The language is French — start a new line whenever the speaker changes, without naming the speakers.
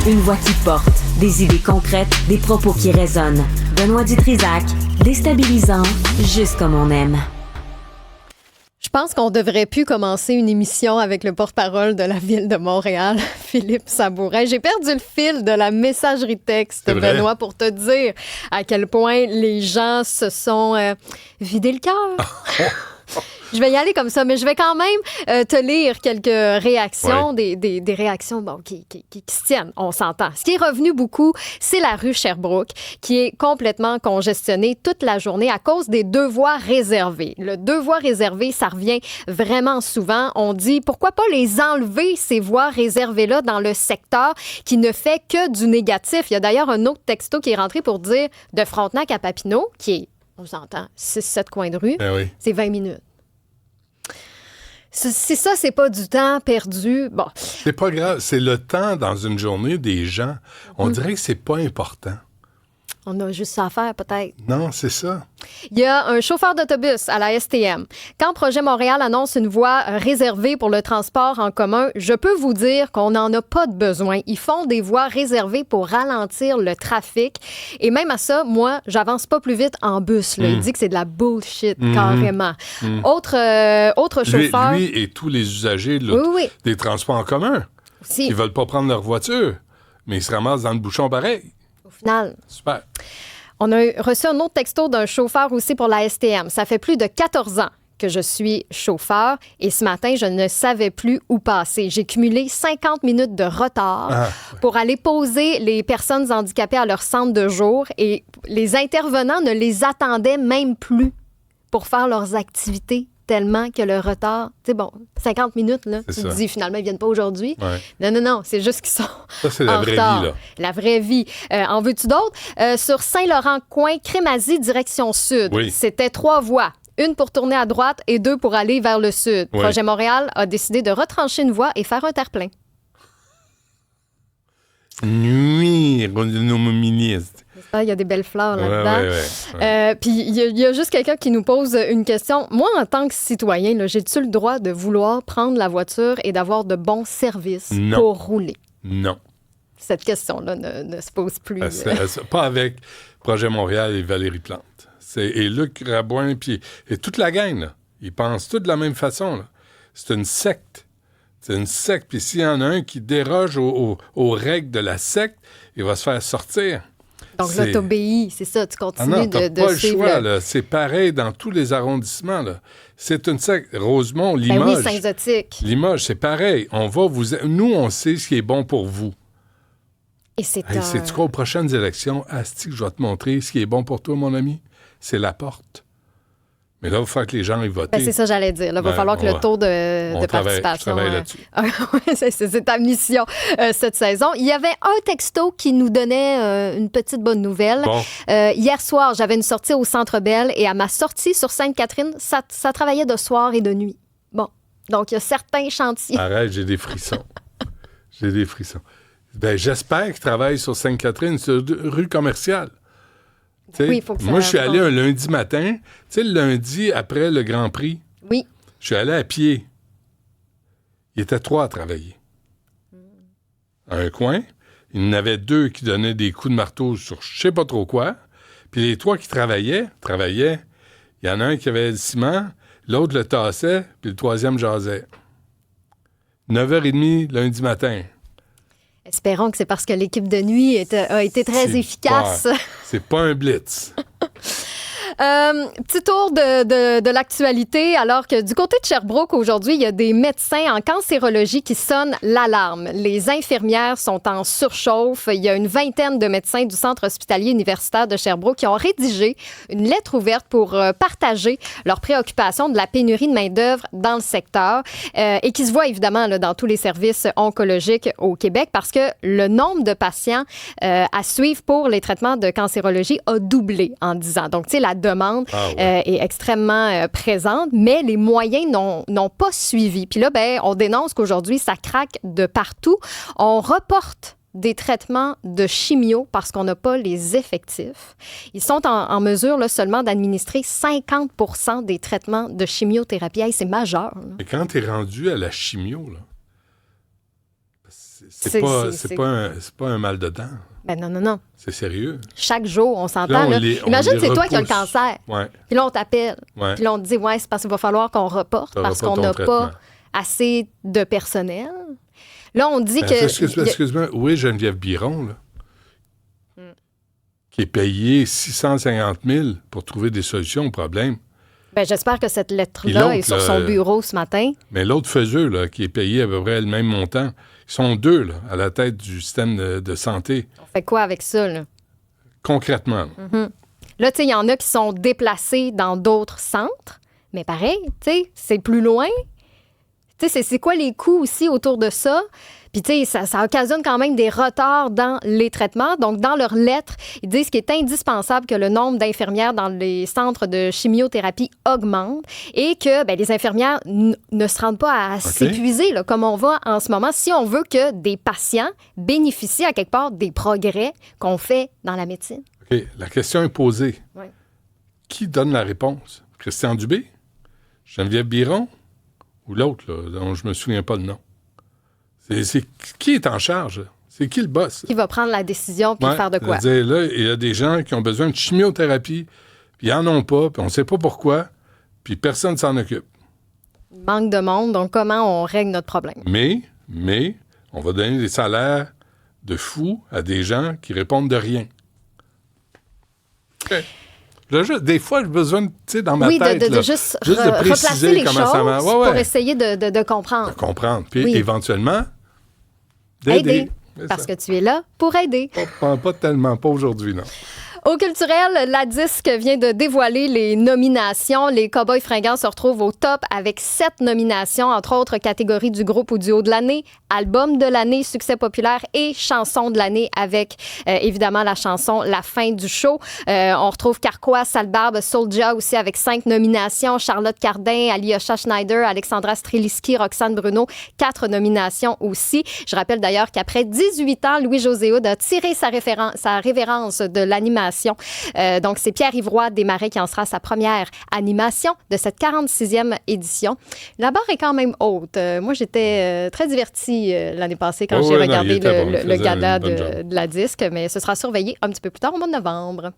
Une voix qui porte, des idées concrètes, des propos qui résonnent. Benoît Dutrisac, déstabilisant, juste comme on aime.
Je pense qu'on devrait plus commencer une émission avec le porte-parole de la Ville de Montréal, Philippe Sabourin. J'ai perdu le fil de la messagerie texte, Benoît, pour te dire à quel point les gens se sont vidés le cœur. Je vais y aller comme ça, mais je vais quand même te lire quelques réactions, des réactions qui se tiennent, on s'entend. Ce qui est revenu beaucoup, c'est la rue Sherbrooke, qui est complètement congestionnée toute la journée à cause des 2 voies réservées. Le 2 voies réservées, ça revient vraiment souvent. On dit, pourquoi pas les enlever, ces voies réservées-là, dans le secteur qui ne fait que du négatif. Il y a d'ailleurs un autre texto qui est rentré pour dire de Frontenac à Papineau, qui est, on s'entend, 6-7 coins de rue, c'est 20 minutes. C'est ça, c'est pas du temps perdu. Bon.
C'est pas grave, c'est le temps dans une journée des gens. On dirait que c'est pas important.
On a juste ça à faire, peut-être.
Non, c'est ça.
Il y a un chauffeur d'autobus à la STM. Quand Projet Montréal annonce une voie réservée pour le transport en commun, je peux vous dire qu'on n'en a pas de besoin. Ils font des voies réservées pour ralentir le trafic. Et même à ça, moi, j'avance pas plus vite en bus. Là. Il dit que c'est de la bullshit, carrément. Autre chauffeur...
Lui et tous les usagers des transports en commun qui veulent pas prendre leur voiture, mais ils se ramassent dans le bouchon pareil.
Au final.
Super.
On a reçu un autre texto d'un chauffeur aussi pour la STM. Ça fait plus de 14 ans que je suis chauffeur et ce matin, je ne savais plus où passer. J'ai cumulé 50 minutes de retard pour aller poser les personnes handicapées à leur centre de jour et les intervenants ne les attendaient même plus pour faire leurs activités tellement que le retard, tu sais, bon, 50 minutes, là, tu te dis, finalement, ils viennent pas aujourd'hui. Ouais. Non, c'est juste qu'ils sont
ça, c'est la vraie vie, là.
La vraie vie. En veux-tu d'autres? Sur Saint-Laurent, coin Crémazie, direction sud, c'était 3 voies. Une pour tourner à droite et 2 pour aller vers le sud. Projet Montréal a décidé de retrancher une voie et faire un terre-plein.
Nuire aux ministres.
Il y a des belles fleurs là-dedans. Puis il y a juste quelqu'un qui nous pose une question. Moi, en tant que citoyen, là, j'ai-tu le droit de vouloir prendre la voiture et d'avoir de bons services pour rouler?
Non.
Cette question-là ne se pose plus.
Pas avec Projet Montréal et Valérie Plante. Et Luc Rabouin et toute la gang, là, ils pensent tous de la même façon. Là. C'est une secte. C'est une secte. Puis s'il y en a un qui déroge aux règles de la secte, il va se faire sortir.
Donc là, t'obéis, c'est ça, tu continues de
pas le
suivre.
Choix, là. C'est pareil dans tous les arrondissements. Là. C'est une secte. Rosemont, Limoges.
Ben oui, Saint-Zotique.
Limoges, c'est pareil. Nous, on sait ce qui est bon pour vous.
Et c'est
sais-tu quoi, aux prochaines élections, asti, je vais te montrer ce qui est bon pour toi, mon ami. C'est la porte. Mais là, il va falloir que les gens y votent.
Ben, c'est ça, j'allais dire. Là, il va falloir que le taux de participation...
On travaille là-dessus.
c'est ta mission cette saison. Il y avait un texto qui nous donnait une petite bonne nouvelle.
Bon.
Hier soir, j'avais une sortie au Centre Bell et à ma sortie sur Sainte-Catherine, ça travaillait de soir et de nuit. Bon. Donc, il y a certains chantiers.
Arrête, j'ai des frissons. Ben, j'espère qu'ils travaillent sur Sainte-Catherine, sur rue commerciale.
Oui, il faut que ça...
Moi, je suis allé un lundi matin, le lundi après le Grand Prix.
Oui.
Je suis allé à pied. Il était 3 à travailler. À un coin, il y en avait 2 qui donnaient des coups de marteau sur je sais pas trop quoi. Puis les 3 qui travaillaient. Il y en a un qui avait le ciment, l'autre le tassait, puis le 3e jasait. 9h30 lundi matin.
Espérons que c'est parce que l'équipe de nuit a été très efficace.
C'est pas un blitz.
Petit tour de l'actualité, alors que du côté de Sherbrooke, aujourd'hui, il y a des médecins en cancérologie qui sonnent l'alarme. Les infirmières sont en surchauffe. Il y a une vingtaine de médecins du Centre hospitalier universitaire de Sherbrooke qui ont rédigé une lettre ouverte pour partager leurs préoccupations de la pénurie de main-d'œuvre dans le secteur et qui se voit évidemment là, dans tous les services oncologiques au Québec parce que le nombre de patients à suivre pour les traitements de cancérologie a doublé en 10 ans. Donc, tu sais, la demande est extrêmement présente, mais les moyens n'ont pas suivi. Puis là, on dénonce qu'aujourd'hui, ça craque de partout. On reporte des traitements de chimio parce qu'on n'a pas les effectifs. Ils sont en mesure là, seulement d'administrer 50% des traitements de chimiothérapie. Hey, c'est majeur. Là.
Mais quand tu es rendu à la chimio, là, c'est pas un mal de dents.
Ben non.
C'est sérieux.
Chaque jour, on s'entend.
Là,
Là.
on
Imagine,
les
c'est toi qui as le
repousse.
cancer.
Ouais.
Puis là, on t'appelle.
Ouais.
Puis là, on te dit, c'est parce qu'il va falloir qu'on reporte
T'auras
parce
pas
qu'on
ton
n'a
traitement.
pas assez de personnel. Là, on dit que...
Excuse-moi, où est Geneviève Biron, là? Qui est payée 650 000 pour trouver des solutions au problème.
Ben, j'espère que cette
Puis
lettre-là
l'autre,
est sur son bureau ce matin.
Mais l'autre faiseux, là, qui est payé à peu près le même montant, ils sont deux, là, à la tête du système de santé,
On fait quoi avec ça, là?
concrètement.
Là, tu sais, il y en a qui sont déplacés dans d'autres centres, mais pareil, tu sais, c'est plus loin. Tu sais, c'est quoi les coûts aussi autour de ça? Puis, tu sais, ça occasionne quand même des retards dans les traitements. Donc, dans leur lettre, ils disent qu'il est indispensable que le nombre d'infirmières dans les centres de chimiothérapie augmente et que les infirmières ne se rendent pas à s'épuiser, là, comme on va en ce moment, si on veut que des patients bénéficient à quelque part des progrès qu'on fait dans la médecine.
OK, la question est posée.
Ouais.
Qui donne la réponse? Christian Dubé? Geneviève Biron? Ou l'autre, là, dont je me souviens pas le nom? Qui est en charge? C'est qui le boss?
Qui va prendre la décision puis faire de quoi?
C'est-à-dire, là, il y a des gens qui ont besoin de chimiothérapie, puis ils n'en ont pas, puis on ne sait pas pourquoi, puis personne ne s'en occupe.
Il manque de monde, donc comment on règle notre problème?
Mais, on va donner des salaires de fous à des gens qui répondent de rien. OK. Des fois, j'ai besoin, tu sais, dans ma tête,
de juste
de
replacer
préciser
les
comment ça marche.
choses pour essayer de comprendre.
De comprendre. Puis
Oui.
éventuellement, d'aider. C'est
Parce
ça.
que tu es là pour aider.
Pas tellement, pas aujourd'hui, non.
Au culturel, la disque vient de dévoiler les nominations. Les Cowboys fringants se retrouvent au top avec 7 nominations, entre autres catégories du groupe ou duo de l'année, album de l'année, succès populaire et chanson de l'année avec évidemment la chanson La fin du show. On retrouve Carquois, Salbarbe, Soulja aussi avec 5 nominations, Charlotte Cardin, Alyosha Schneider, Alexandra Streliski, Roxane Bruno, 4 nominations aussi. Je rappelle d'ailleurs qu'après 18 ans, Louis-José Hood a tiré sa révérence de l'animation. Donc, c'est Pierre-Yves Roy Desmarais qui en sera sa première animation de cette 46e édition. La barre est quand même haute. Moi, j'étais très divertie l'année passée quand j'ai regardé le gala de la disque, mais ce sera surveillé un petit peu plus tard au mois de novembre.